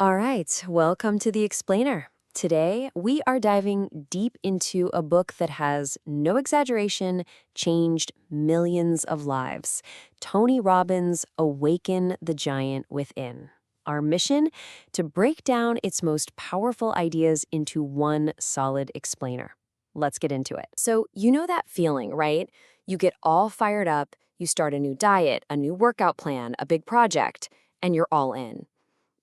All right, welcome to The Explainer. Today, we are diving deep into a book that has, no exaggeration, changed millions of lives. Tony Robbins' Awaken the Giant Within. Our mission? To break down its most powerful ideas into one solid explainer. Let's get into it. So, you know that feeling, right? You get all fired up, you start a new diet, a new workout plan, a big project, and you're all in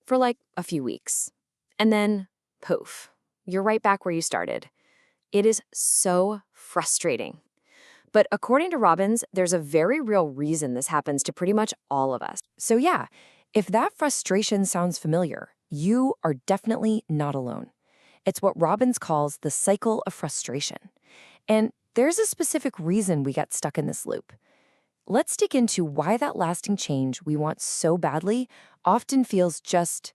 for like a few weeks. And then, poof, you're right back where you started. It is so frustrating. But according to Robbins, there's a very real reason this happens to pretty much all of us. So yeah, if that frustration sounds familiar, you are definitely not alone. It's what Robbins calls the cycle of frustration. And there's a specific reason we get stuck in this loop. Let's dig into why that lasting change we want so badly often feels just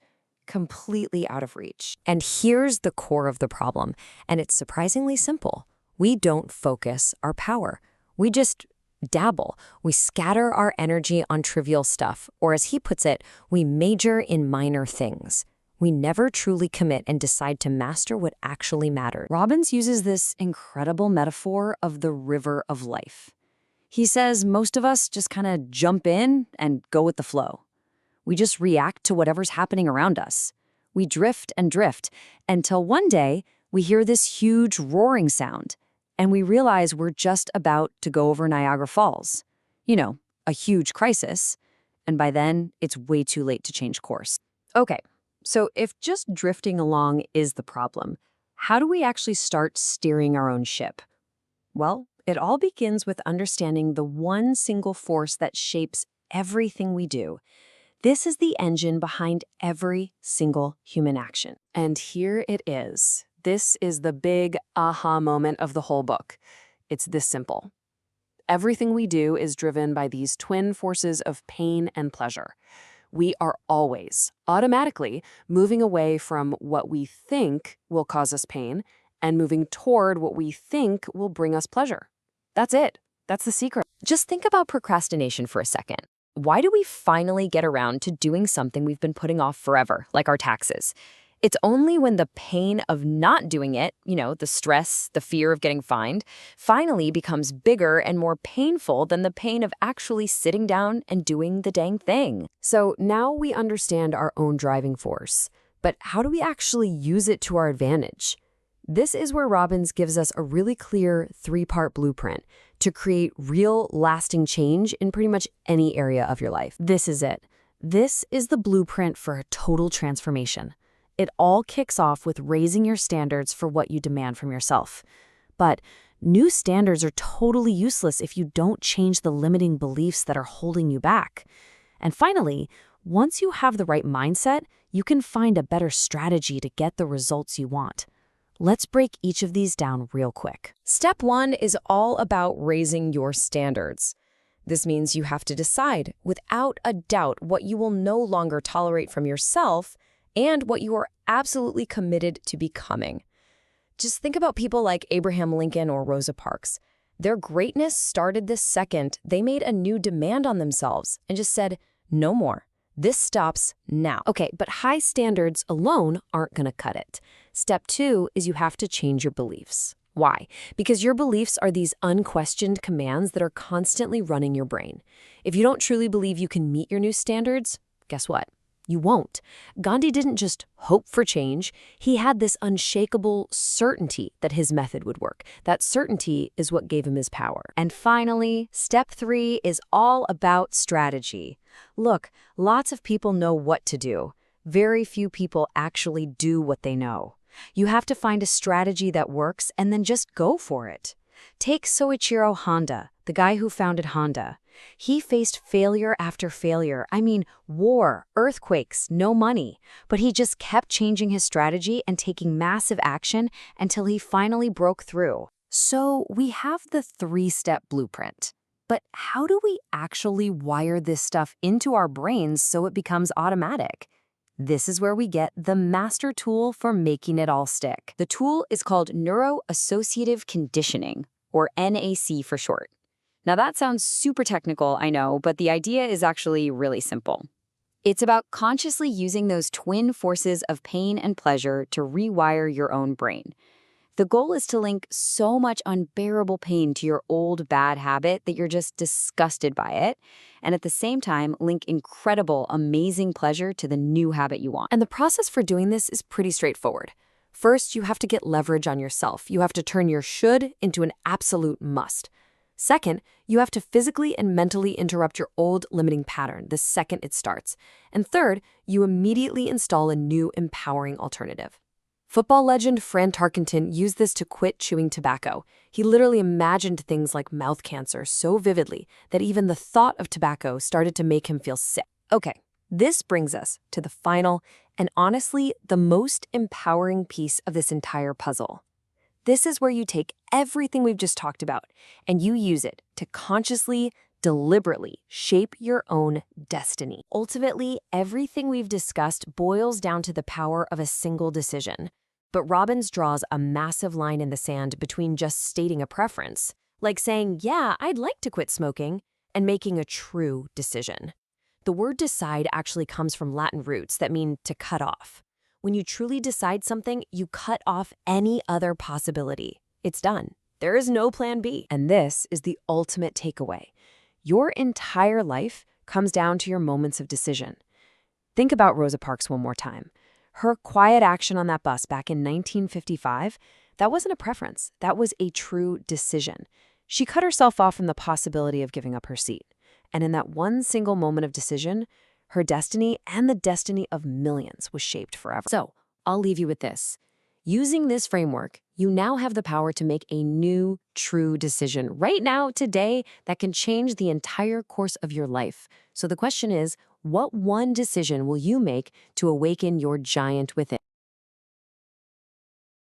completely out of reach. And here's the core of the problem, and it's surprisingly simple. We don't focus our power. We just dabble. We scatter our energy on trivial stuff, or as he puts it, we major in minor things. We never truly commit and decide to master what actually matters. Robbins uses this incredible metaphor of the river of life. He says most of us just kind of jump in and go with the flow. We just react to whatever's happening around us. We drift and drift until one day we hear this huge roaring sound and we realize we're just about to go over Niagara Falls. You know, a huge crisis. And by then, it's way too late to change course. Okay, so if just drifting along is the problem, how do we actually start steering our own ship? Well, it all begins with understanding the one single force that shapes everything we do. This is the engine behind every single human action. And here it is. This is the big aha moment of the whole book. It's this simple. Everything we do is driven by these twin forces of pain and pleasure. We are always, automatically, moving away from what we think will cause us pain and moving toward what we think will bring us pleasure. That's it. That's the secret. Just think about procrastination for a second. Why do we finally get around to doing something we've been putting off forever, like our taxes? It's only when the pain of not doing it, the stress, the fear of getting fined, finally becomes bigger and more painful than the pain of actually sitting down and doing the dang thing. So now we understand our own driving force. But how do we actually use it to our advantage? This is where Robbins gives us a really clear three-part blueprint to create real, lasting change in pretty much any area of your life. This is it. This is the blueprint for a total transformation. It all kicks off with raising your standards for what you demand from yourself. But new standards are totally useless if you don't change the limiting beliefs that are holding you back. And finally, once you have the right mindset, you can find a better strategy to get the results you want. Let's break each of these down real quick. Step 1 is all about raising your standards. This means you have to decide, without a doubt, what you will no longer tolerate from yourself and what you are absolutely committed to becoming. Just think about people like Abraham Lincoln or Rosa Parks. Their greatness started the second they made a new demand on themselves and just said, no more. This stops now. Okay, but high standards alone aren't going to cut it. Step 2 is you have to change your beliefs. Why? Because your beliefs are these unquestioned commands that are constantly running your brain. If you don't truly believe you can meet your new standards, guess what? You won't. Gandhi didn't just hope for change. He had this unshakable certainty that his method would work. That certainty is what gave him his power. And finally, step 3 is all about strategy. Look, lots of people know what to do. Very few people actually do what they know. You have to find a strategy that works and then just go for it. Take Soichiro Honda, the guy who founded Honda. He faced failure after failure. I mean, war, earthquakes, no money. But he just kept changing his strategy and taking massive action until he finally broke through. So we have the 3-step blueprint. But how do we actually wire this stuff into our brains so it becomes automatic? This is where we get the master tool for making it all stick. The tool is called Neuro-Associative Conditioning, or NAC for short. Now that sounds super technical, I know, but the idea is actually really simple. It's about consciously using those twin forces of pain and pleasure to rewire your own brain. The goal is to link so much unbearable pain to your old bad habit that you're just disgusted by it, and at the same time, link incredible, amazing pleasure to the new habit you want. And the process for doing this is pretty straightforward. First, you have to get leverage on yourself. You have to turn your should into an absolute must. Second, you have to physically and mentally interrupt your old limiting pattern the second it starts. And third, you immediately install a new empowering alternative. Football legend Fran Tarkenton used this to quit chewing tobacco. He literally imagined things like mouth cancer so vividly that even the thought of tobacco started to make him feel sick. Okay, this brings us to the final and honestly the most empowering piece of this entire puzzle. This is where you take everything we've just talked about and you use it to consciously, deliberately shape your own destiny. Ultimately, everything we've discussed boils down to the power of a single decision. But Robbins draws a massive line in the sand between just stating a preference, like saying, yeah, I'd like to quit smoking, and making a true decision. The word decide actually comes from Latin roots that mean to cut off. When you truly decide something, you cut off any other possibility. It's done. There is no plan B. And this is the ultimate takeaway. Your entire life comes down to your moments of decision. Think about Rosa Parks one more time. Her quiet action on that bus back in 1955, that wasn't a preference. That was a true decision. She cut herself off from the possibility of giving up her seat. And in that one single moment of decision, her destiny and the destiny of millions was shaped forever. So, I'll leave you with this. Using this framework, you now have the power to make a new, true decision right now, today, that can change the entire course of your life. So the question is, what one decision will you make to awaken your giant within?